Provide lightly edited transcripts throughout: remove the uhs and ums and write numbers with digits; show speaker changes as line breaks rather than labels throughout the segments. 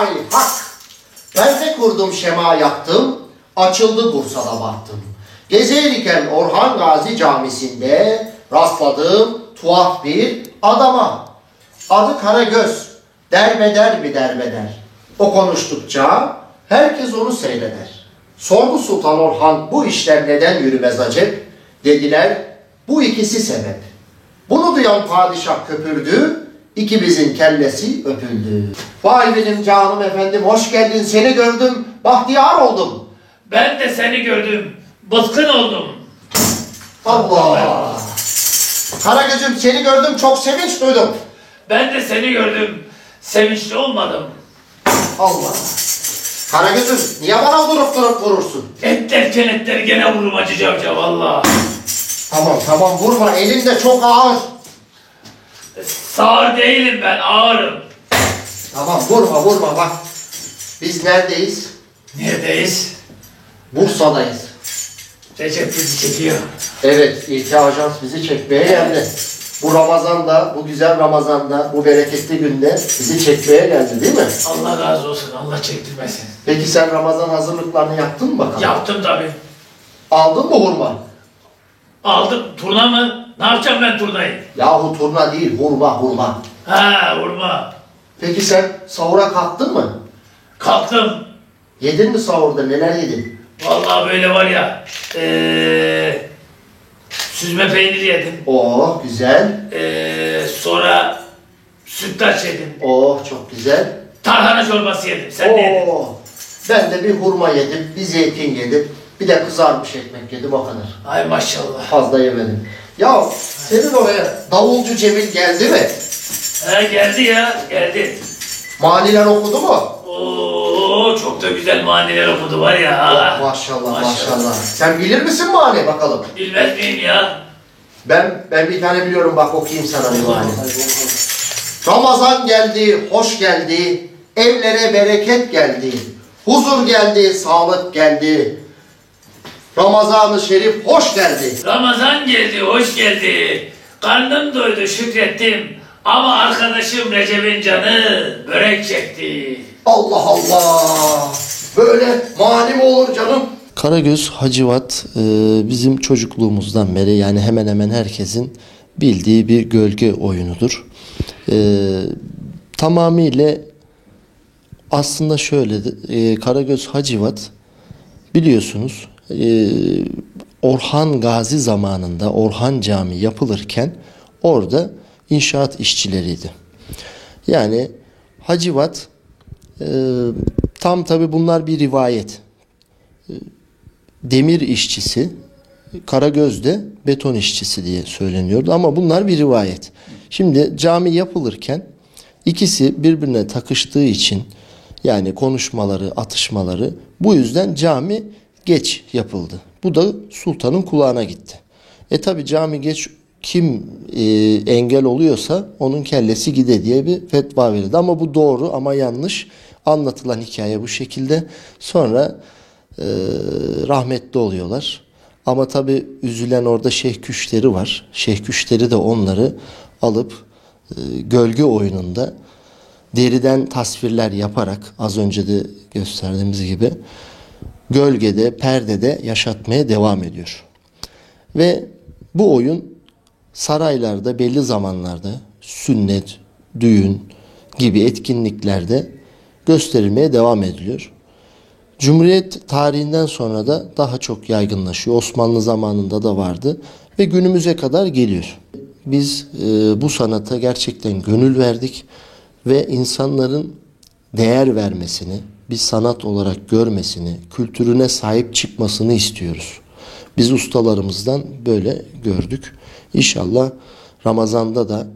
Hay hak! Ben de kurdum şema yaktım, açıldı Bursa'da baktım. Gezerken Orhan Gazi Camisi'nde rastladım tuhaf bir adama. Adı Karagöz, derbeder bir derbeder. O konuştukça herkes onu seyreder. Sordu Sultan Orhan, bu işler neden yürümez acep? Dediler, bu ikisi sebep. Bunu duyan padişah köpürdü, ikimizin kellesi öpüldü. Vay benim canım efendim, hoş geldin, seni gördüm, bahtiyar oldum.
Ben de seni gördüm, bıtkın oldum.
Allah! Karagöz'üm seni gördüm, çok sevinç duydum.
Ben de seni gördüm, sevinçli olmadım.
Allah! Karagöz'üm niye bana durup vurursun?
Etler gene vururum Hacı Cavcav valla.
Tamam vurma, elin de çok ağır.
Sağır değilim ben, ağırım.
Tamam vurma bak. Biz neredeyiz?
Neredeyiz?
Bursa'dayız.
Recep bizi çekiyor.
Evet, İlki Ajans bizi çekmeye geldi. Bu Ramazan'da, bu güzel Ramazan'da, bu bereketli günde bizi çekmeye geldi değil mi?
Allah razı olsun, Allah çektirmesin.
Peki sen Ramazan hazırlıklarını yaptın mı bakalım?
Yaptım tabii.
Aldın mı hurma?
Aldım, turna mı? Ne yapacağım ben turnayı?
Yahu turna değil, hurma.
Ha, vurma.
Peki sen sahura kalktın mı?
Kalktım.
Yedin mi sahurda, neler yedin?
Vallahi böyle var ya, süzme peynir yedim.
Oh güzel.
Sonra sütlaç yedim.
Oh çok güzel.
Tarhana çorbası yedim. Sen ne yedin?
Ben de bir hurma yedim, bir zeytin yedim, bir de kızarmış ekmek yedim, o kadar.
Ay maşallah.
Fazla yemedim. Ya senin oraya davulcu Cemil geldi mi?
He geldi ya, geldi.
Maniler okudu mu?
Oo, çok da güzel maniler okudu var ya.
Oh, maşallah. Sen bilir misin mani bakalım?
Bilmez miyim ya?
Ben bir tane biliyorum, bak okuyayım sana bir mani. Ramazan geldi, hoş geldi, evlere bereket geldi, huzur geldi, sağlık geldi. Ramazan-ı Şerif hoş geldi.
Ramazan geldi, hoş geldi. Karnım doydu, şükrettim. Ama arkadaşım Recep'in canı börek çekti.
Allah! Böyle mani mi olur canım?
Karagöz Hacivat bizim çocukluğumuzdan beri, yani hemen hemen herkesin bildiği bir gölge oyunudur. Tamamıyla aslında şöyle, Karagöz Hacivat biliyorsunuz Orhan Gazi zamanında Orhan Camii yapılırken orada inşaat işçileriydi. Yani Hacivat tam tabi bunlar bir rivayet. Demir işçisi, Karagöz de beton işçisi diye söyleniyordu ama bunlar bir rivayet. Şimdi cami yapılırken ikisi birbirine takıştığı için, yani konuşmaları, atışmaları, bu yüzden cami geç yapıldı. Bu da sultanın kulağına gitti. Tabi cami geç, kim engel oluyorsa onun kellesi gide diye bir fetva verildi. Ama bu doğru ama yanlış. Anlatılan hikaye bu şekilde. Sonra rahmetli oluyorlar. Ama tabi üzülen orada Şeyh Küşleri var. Şeyh Küşleri de onları alıp gölge oyununda deriden tasvirler yaparak, az önce de gösterdiğimiz gibi, gölgede, perdede yaşatmaya devam ediyor. Ve bu oyun saraylarda belli zamanlarda sünnet, düğün gibi etkinliklerde gösterilmeye devam ediliyor. Cumhuriyet tarihinden sonra da daha çok yaygınlaşıyor. Osmanlı zamanında da vardı ve günümüze kadar geliyor. Biz bu sanata gerçekten gönül verdik ve insanların değer vermesini, bir sanat olarak görmesini, kültürüne sahip çıkmasını istiyoruz. Biz ustalarımızdan böyle gördük. İnşallah Ramazan'da da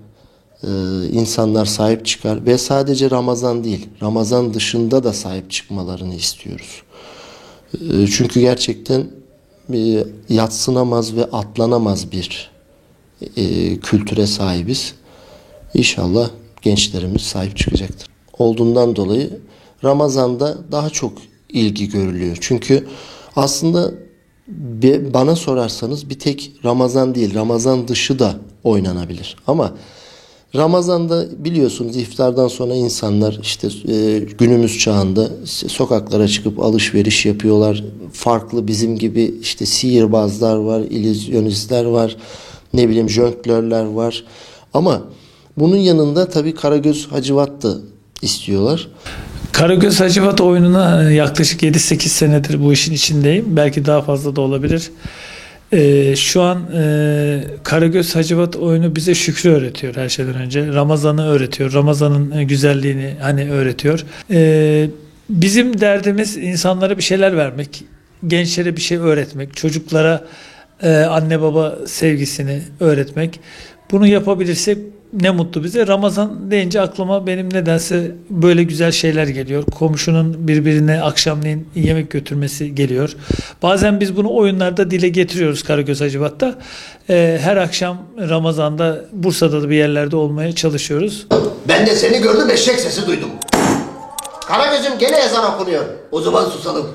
insanlar sahip çıkar ve sadece Ramazan değil, Ramazan dışında da sahip çıkmalarını istiyoruz. Çünkü gerçekten yadsınamaz ve atlanamaz bir kültüre sahibiz. İnşallah gençlerimiz sahip çıkacaktır. Olduğundan dolayı Ramazan'da daha çok ilgi görülüyor. Çünkü aslında bana sorarsanız bir tek Ramazan değil, Ramazan dışı da oynanabilir. Ama Ramazan'da biliyorsunuz iftardan sonra insanlar işte günümüz çağında sokaklara çıkıp alışveriş yapıyorlar. Farklı bizim gibi işte sihirbazlar var, illüzyonistler var, ne bileyim jonglörler var. Ama bunun yanında tabii Karagöz Hacivat da istiyorlar.
Karagöz Hacivat oyununa yaklaşık 7-8 senedir bu işin içindeyim. Belki daha fazla da olabilir. Şu an Karagöz Hacivat oyunu bize şükrü öğretiyor her şeyden önce. Ramazan'ı öğretiyor. Ramazan'ın güzelliğini hani öğretiyor. Bizim derdimiz insanlara bir şeyler vermek, gençlere bir şey öğretmek, çocuklara anne baba sevgisini öğretmek. Bunu yapabilirsek ne mutlu bize. Ramazan deyince aklıma benim nedense böyle güzel şeyler geliyor. Komşunun birbirine akşamleyin yemek götürmesi geliyor. Bazen biz bunu oyunlarda dile getiriyoruz Karagöz Hacivat'ta. Her akşam Ramazan'da Bursa'da da bir yerlerde olmaya çalışıyoruz.
Ben de seni gördüm, eşek sesi duydum. Karagöz'üm gene ezan okunuyor. O zaman susalım.